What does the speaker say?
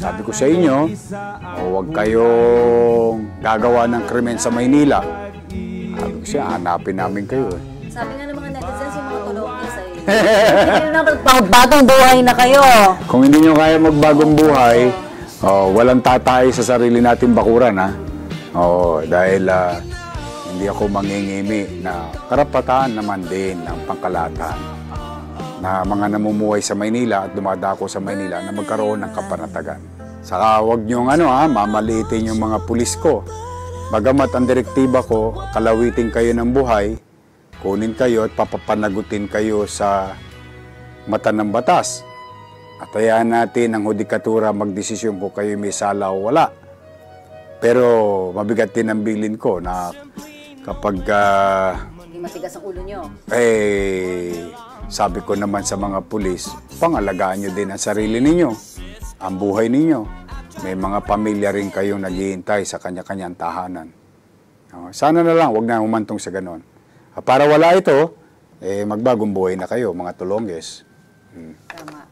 Sabi ko sa inyo, huwag kayong gagawa ng krimen sa Maynila. Sabi ko siya, hanapin namin kayo eh. Sabi nga ng mga netizens, yung mga tulongis ay hindi na magbagong buhay na kayo. Kung hindi nyo kaya magbagong buhay, walang tatay sa sarili natin bakuran ha. Dahil hindi ako mangingimi na karapatan naman din ng pangkalahatan na mga namumuhay sa Maynila at dumadako sa Maynila na magkaroon ng kapanatagan. Saka huwag nyo mamaliitin yung mga pulis ko. Bagamat ang direktiba ko, kalawitin kayo ng buhay, kunin kayo at papapanagutin kayo sa mata ng batas. At hayaan natin ang hudikatura magdesisyon kung kayo may sala o wala. Pero mabigat din ang bilin ko na kapag Hindi matigas ang ulo nyo. Sabi ko naman sa mga pulis, pangalagaan nyo din ang sarili ninyo, ang buhay ninyo. May mga pamilya rin kayong naghihintay sa kanya-kanyang tahanan. Sana na lang, huwag na humantong sa ganon. Para wala ito, magbagong buhay na kayo, mga tulongges. Tama.